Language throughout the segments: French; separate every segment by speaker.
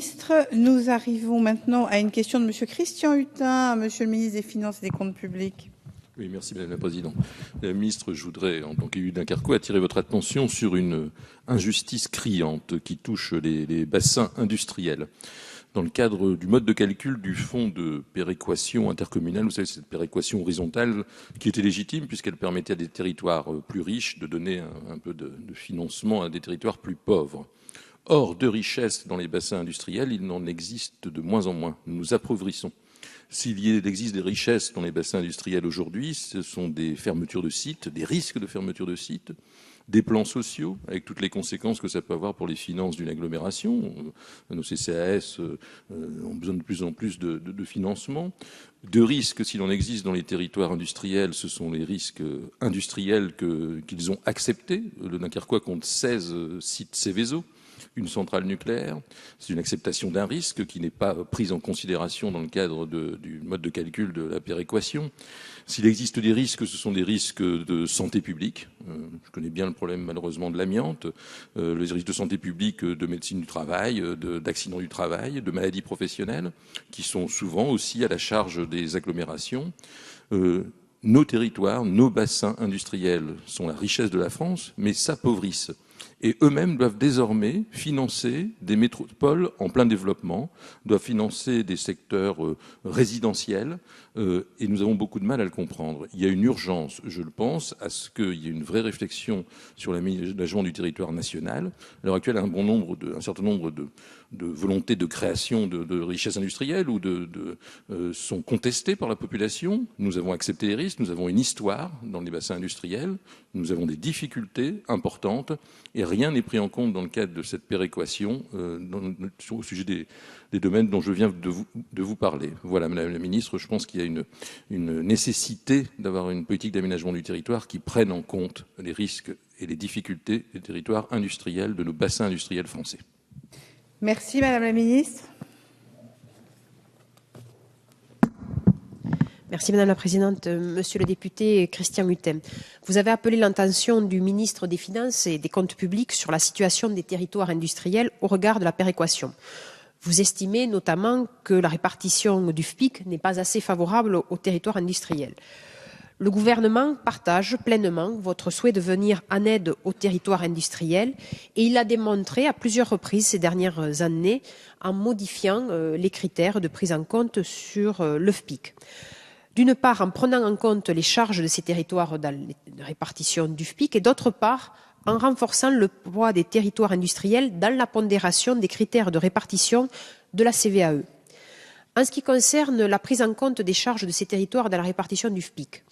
Speaker 1: ministre. Nous arrivons maintenant à une question de Monsieur Christian Hutin, Monsieur le ministre des Finances et des Comptes publics.
Speaker 2: Oui, merci Madame la Présidente. Madame la Ministre, je voudrais, en tant qu'élu d'Dunkerquois, attirer votre attention sur une injustice criante qui touche les bassins industriels. Dans le cadre du mode de calcul du fonds de péréquation intercommunale, vous savez, cette péréquation horizontale qui était légitime puisqu'elle permettait à des territoires plus riches de donner un peu de financement à des territoires plus pauvres. Or, de richesses dans les bassins industriels, il n'en existe de moins en moins. Nous nous appauvrissons. S'il existe des richesses dans les bassins industriels aujourd'hui, ce sont des fermetures de sites, des risques de fermeture de sites, des plans sociaux, avec toutes les conséquences que ça peut avoir pour les finances d'une agglomération. Nos CCAS ont besoin de plus en plus de financement. De risques, s'il en existe dans les territoires industriels, ce sont les risques industriels qu'ils ont acceptés. Le Dunkerquois compte 16 sites Céveso, une centrale nucléaire. C'est une acceptation d'un risque qui n'est pas prise en considération dans le cadre du mode de calcul de la péréquation. S'il existe des risques, ce sont des risques de santé publique. Je connais bien le problème malheureusement de l'amiante, les risques de santé publique, de médecine du travail, d'accidents du travail, de maladies professionnelles, qui sont souvent aussi à la charge des agglomérations. Nos territoires, nos bassins industriels sont la richesse de la France, mais s'appauvrissent. Et eux-mêmes doivent désormais financer des métropoles en plein développement, doivent financer des secteurs résidentiels, et nous avons beaucoup de mal à le comprendre. Il y a une urgence, je le pense, à ce qu'il y ait une vraie réflexion sur l'aménagement du territoire national. À l'heure actuelle, un certain nombre de volontés de création de richesses industrielles sont contestées par la population. Nous avons accepté les risques, nous avons une histoire dans les bassins industriels, nous avons des difficultés importantes, et rien n'est pris en compte dans le cadre de cette péréquation au sujet des domaines dont je viens de vous parler. Voilà, Madame la Ministre, je pense qu'il y a une nécessité d'avoir une politique d'aménagement du territoire qui prenne en compte les risques et les difficultés des territoires industriels, de nos bassins industriels français.
Speaker 1: Merci Madame la Ministre.
Speaker 3: Merci Madame la Présidente. Monsieur le député Christian Hutin, vous avez appelé l'attention du ministre des Finances et des Comptes publics sur la situation des territoires industriels au regard de la péréquation. Vous estimez notamment que la répartition du FPIC n'est pas assez favorable aux territoires industriels. Le gouvernement partage pleinement votre souhait de venir en aide aux territoires industriels et il l'a démontré à plusieurs reprises ces dernières années en modifiant les critères de prise en compte sur le FPIC. D'une part, en prenant en compte les charges de ces territoires dans la répartition du FPIC et d'autre part, en renforçant le poids des territoires industriels dans la pondération des critères de répartition de la CVAE. En ce qui concerne la prise en compte des charges de ces territoires dans la répartition du FPIC,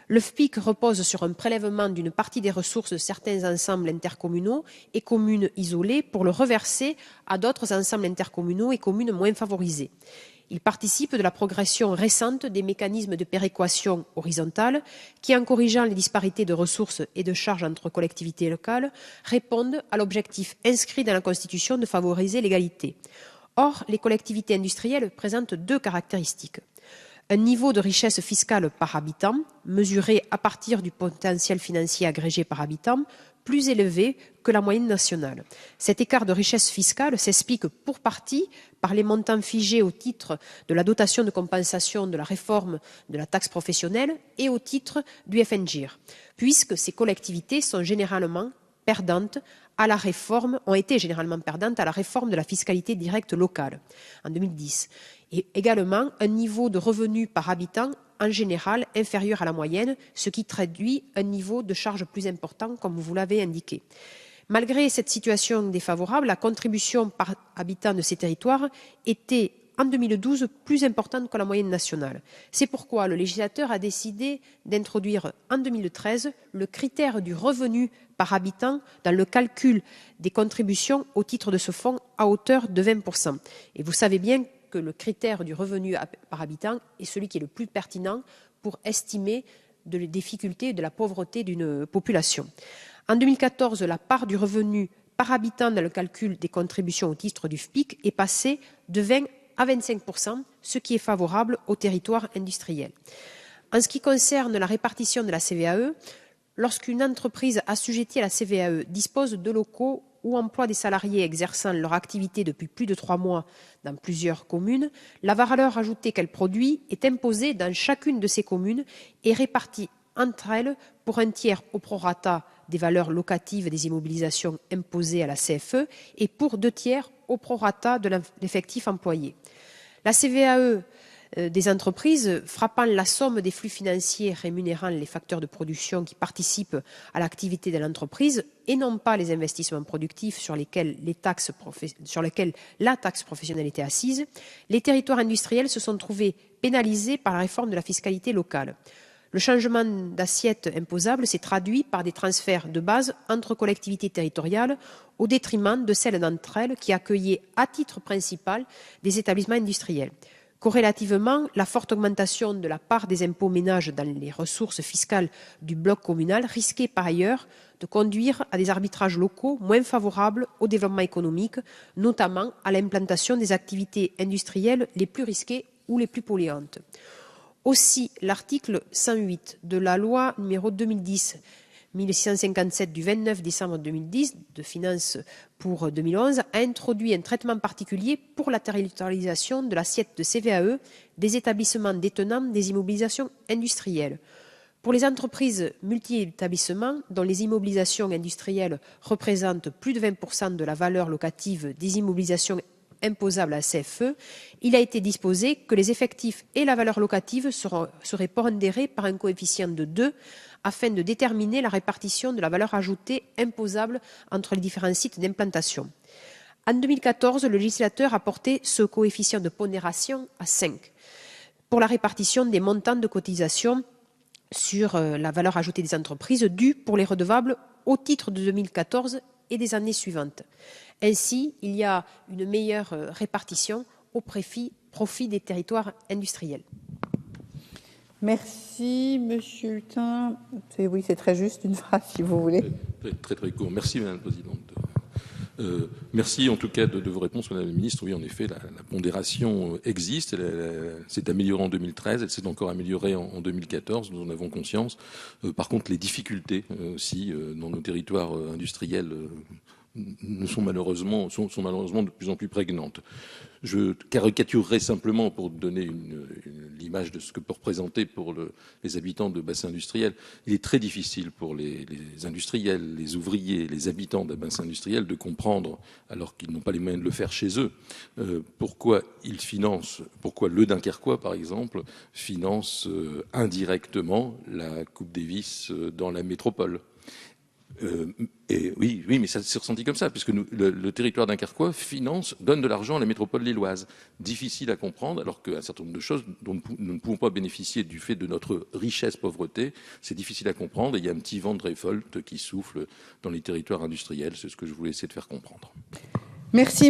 Speaker 3: le FPIC repose sur un prélèvement d'une partie des ressources de certains ensembles intercommunaux et communes isolées pour le reverser à d'autres ensembles intercommunaux et communes moins favorisées. Il participe de la progression récente des mécanismes de péréquation horizontale qui, en corrigeant les disparités de ressources et de charges entre collectivités locales, répondent à l'objectif inscrit dans la Constitution de favoriser l'égalité. Or, les collectivités industrielles présentent deux caractéristiques. Un niveau de richesse fiscale par habitant, mesuré à partir du potentiel financier agrégé par habitant, plus élevé que la moyenne nationale. Cet écart de richesse fiscale s'explique pour partie par les montants figés au titre de la dotation de compensation de la réforme de la taxe professionnelle et au titre du FNGIR, puisque ces collectivités sont généralement perdantes ont été généralement perdantes à la réforme de la fiscalité directe locale en 2010, et également un niveau de revenu par habitant en général inférieur à la moyenne, ce qui traduit un niveau de charge plus important, comme vous l'avez indiqué. Malgré cette situation défavorable, la contribution par habitant de ces territoires était en 2012 plus importante que la moyenne nationale. C'est pourquoi le législateur a décidé d'introduire en 2013 le critère du revenu par habitant dans le calcul des contributions au titre de ce fonds à hauteur de 20%. Et vous savez bien que le critère du revenu par habitant est celui qui est le plus pertinent pour estimer de les difficultés et de la pauvreté d'une population. En 2014, la part du revenu par habitant dans le calcul des contributions au titre du FPIC est passée de 20 à 25%, ce qui est favorable aux territoires industriels. En ce qui concerne la répartition de la CVAE, lorsqu'une entreprise assujettie à la CVAE dispose de locaux ou emploie des salariés exerçant leur activité depuis plus de 3 mois dans plusieurs communes, la valeur ajoutée qu'elle produit est imposée dans chacune de ces communes et répartie entre elles pour un tiers au prorata des valeurs locatives des immobilisations imposées à la CFE et pour 2 tiers au prorata de l'effectif employé. La CVAE des entreprises frappant la somme des flux financiers rémunérant les facteurs de production qui participent à l'activité de l'entreprise et non pas les investissements productifs sur lesquels la taxe professionnelle était assise, les territoires industriels se sont trouvés pénalisés par la réforme de la fiscalité locale. Le changement d'assiette imposable s'est traduit par des transferts de base entre collectivités territoriales au détriment de celles d'entre elles qui accueillaient à titre principal des établissements industriels. Corrélativement, la forte augmentation de la part des impôts ménages dans les ressources fiscales du bloc communal risquait par ailleurs de conduire à des arbitrages locaux moins favorables au développement économique, notamment à l'implantation des activités industrielles les plus risquées ou les plus polluantes. Aussi, l'article 108 de la loi n° 2010-1657 du 29 décembre 2010 de finances pour 2011 a introduit un traitement particulier pour la territorialisation de l'assiette de CVAE des établissements détenant des immobilisations industrielles. Pour les entreprises multi-établissements dont les immobilisations industrielles représentent plus de 20% de la valeur locative des immobilisations imposables à la CFE, il a été disposé que les effectifs et la valeur locative seraient pondérés par un coefficient de 2 afin de déterminer la répartition de la valeur ajoutée imposable entre les différents sites d'implantation. En 2014, le législateur a porté ce coefficient de pondération à 5 pour la répartition des montants de cotisation sur la valeur ajoutée des entreprises dues pour les redevables au titre de 2014 et des années suivantes. Ainsi, il y a une meilleure répartition au profit des territoires industriels.
Speaker 1: Merci, Monsieur Hutin. Oui, c'est très juste, une phrase, si vous voulez.
Speaker 2: Très, très court. Merci, Madame la Présidente. Merci en tout cas de vos réponses, Madame la Ministre. Oui, en effet, la pondération existe. Elle s'est améliorée en 2013. Elle s'est encore améliorée en 2014. Nous en avons conscience. Par contre, les difficultés aussi dans nos territoires industriels sont malheureusement de plus en plus prégnantes. Je caricaturerai simplement pour donner l'image de ce que peut représenter pour les habitants de bassins industriels. Il est très difficile pour les industriels, les ouvriers, les habitants d'un bassin industriel de comprendre, alors qu'ils n'ont pas les moyens de le faire chez eux, pourquoi le Dunkerquois, par exemple, finance indirectement la Coupe Davis dans la métropole. Oui, mais ça s'est ressenti comme ça, puisque le territoire dunkerquois donne de l'argent à la métropole lilloise. Difficile à comprendre, alors qu'un certain nombre de choses dont nous ne pouvons pas bénéficier du fait de notre richesse, pauvreté, c'est difficile à comprendre. Et il y a un petit vent de révolte qui souffle dans les territoires industriels. C'est ce que je voulais essayer de faire comprendre.
Speaker 1: Merci.